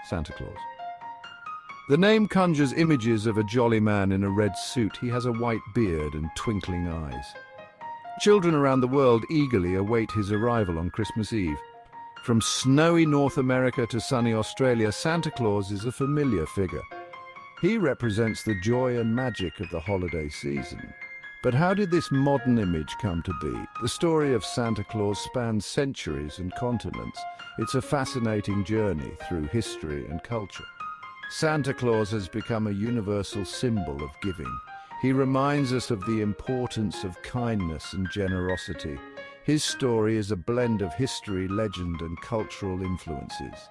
Santa Claus. The name conjures images of a jolly man in a red suit. He has a white beard and twinkling eyes. Children around the world eagerly await his arrival on Christmas Eve. From snowy North America to sunny Australia, Santa Claus is a familiar figure. He represents the joy and magic of the holiday season. But how did this modern image come to be? The story of Santa Claus spans centuries and continents. It's a fascinating journey through history and culture. Santa Claus has become a universal symbol of giving. He reminds us of the importance of kindness and generosity. His story is a blend of history, legend, and cultural influences.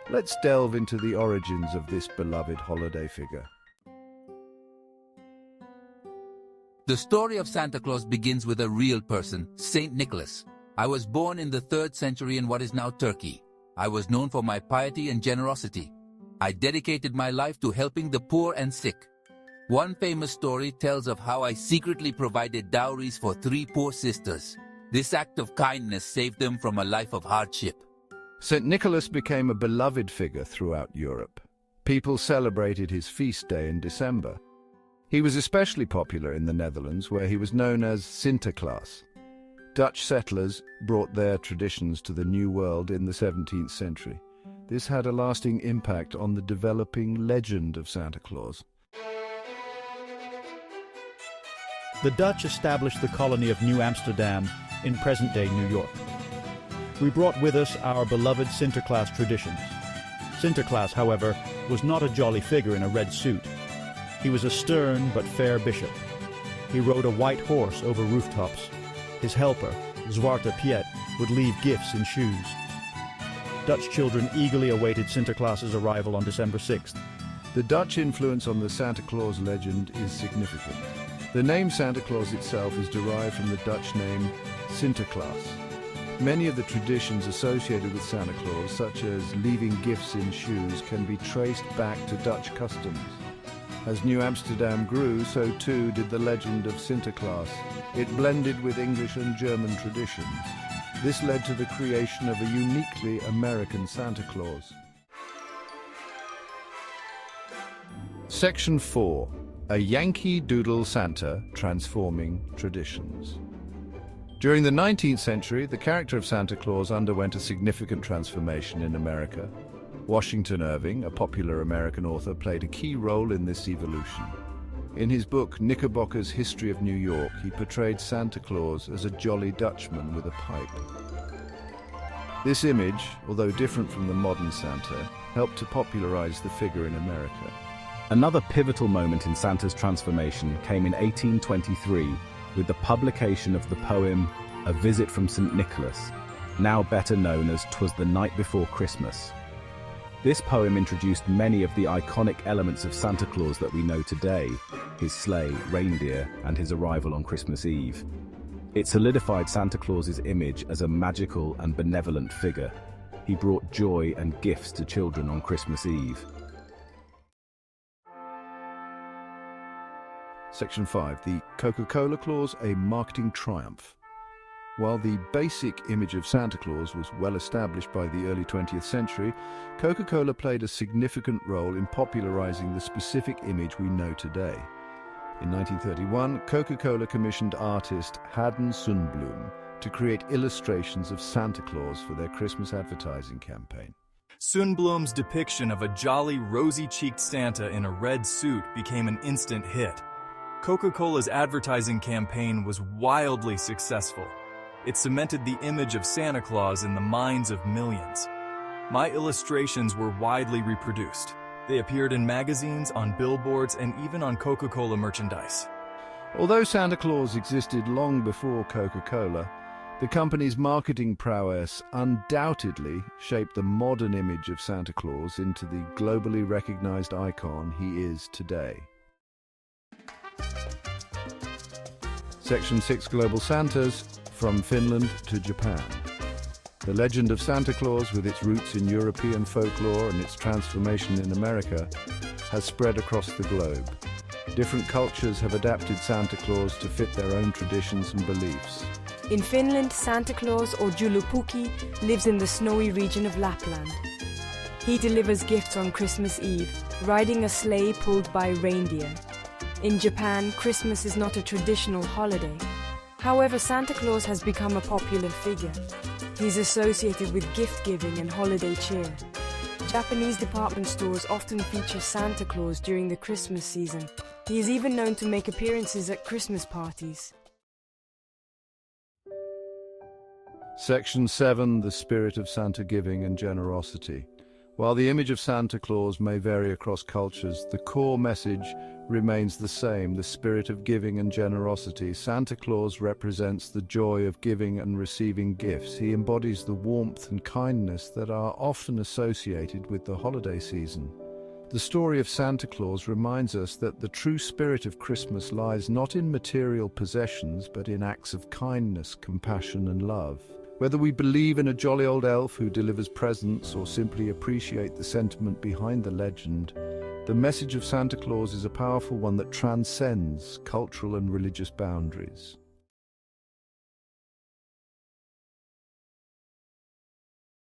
Let's delve into the origins of this beloved holiday figure. The story of Santa Claus begins with a real person, St. Nicholas. I was born in the 3rd century in what is now Turkey. I was known for my piety and generosity. I dedicated my life to helping the poor and sick. One famous story tells of how I secretly provided dowries for 3 poor sisters. This act of kindness saved them from a life of hardship. St. Nicholas became a beloved figure throughout Europe. People celebrated his feast day in December. He was especially popular in the Netherlands, where he was known as Santa Claus. Dutch settlers brought their traditions to the New World in the 17th century. This had a lasting impact on the developing legend of Santa Claus. The Dutch established the colony of New Amsterdam in present-day New York. We brought with us our beloved Sinterklaas traditions. Sinterklaas, however, was not a jolly figure in a red suit. He was a stern but fair bishop. He rode a white horse over rooftops. His helper, Zwarte Piet, would leave gifts in shoes. Dutch children eagerly awaited Sinterklaas's arrival on December 6th. The Dutch influence on the Santa Claus legend is significant. The name Santa Claus itself is derived from the Dutch name Sinterklaas. Many of the traditions associated with Santa Claus, such as leaving gifts in shoes, can be traced back to Dutch customs. As New Amsterdam grew, so too did the legend of Sinterklaas. It blended with English and German traditions. This led to the creation of a uniquely American Santa Claus. Section 4. A Yankee Doodle Santa Transforming Traditions. During the 19th century, the character of Santa Claus underwent a significant transformation in America. Washington Irving, a popular American author, played a key role in this evolution. In his book Knickerbocker's History of New York, he portrayed Santa Claus as a jolly Dutchman with a pipe. This image, although different from the modern Santa, helped to popularize the figure in America. Another pivotal moment in Santa's transformation came in 1823 with the publication of the poem A Visit from St. Nicholas, now better known as 'Twas the Night Before Christmas. This poem introduced many of the iconic elements of Santa Claus that we know today, his sleigh, reindeer, and his arrival on Christmas Eve. It solidified Santa Claus's image as a magical and benevolent figure. He brought joy and gifts to children on Christmas Eve. Section 5. The Coca-Cola Claus, a marketing triumph. While the basic image of Santa Claus was well established by the early 20th century, Coca-Cola played a significant role in popularizing the specific image we know today. In 1931, Coca-Cola commissioned artist Haddon Sundblom to create illustrations of Santa Claus for their Christmas advertising campaign. Sundblom's depiction of a jolly, rosy-cheeked Santa in a red suit became an instant hit. Coca-Cola's advertising campaign was wildly successful. It cemented the image of Santa Claus in the minds of millions. My illustrations were widely reproduced. They appeared in magazines, on billboards, and even on Coca-Cola merchandise. Although Santa Claus existed long before Coca-Cola, the company's marketing prowess undoubtedly shaped the modern image of Santa Claus into the globally recognized icon he is today. Section 6. Global Santas, from Finland to Japan. The legend of Santa Claus, with its roots in European folklore and its transformation in America, has spread across the globe. Different cultures have adapted Santa Claus to fit their own traditions and beliefs. In Finland, Santa Claus, or Joulupukki, lives in the snowy region of Lapland. He delivers gifts on Christmas Eve, riding a sleigh pulled by reindeer. In Japan, Christmas is not a traditional holiday. However, Santa Claus has become a popular figure. He's associated with gift-giving and holiday cheer. Japanese department stores often feature Santa Claus during the Christmas season. He is even known to make appearances at Christmas parties. Section 7, the spirit of Santa giving and generosity. While the image of Santa Claus may vary across cultures, the core message remains the same, the spirit of giving and generosity. Santa Claus represents the joy of giving and receiving gifts. He embodies the warmth and kindness that are often associated with the holiday season. The story of Santa Claus reminds us that the true spirit of Christmas lies not in material possessions, but in acts of kindness, compassion, and love. Whether we believe in a jolly old elf who delivers presents or simply appreciate the sentiment behind the legend, the message of Santa Claus is a powerful one that transcends cultural and religious boundaries.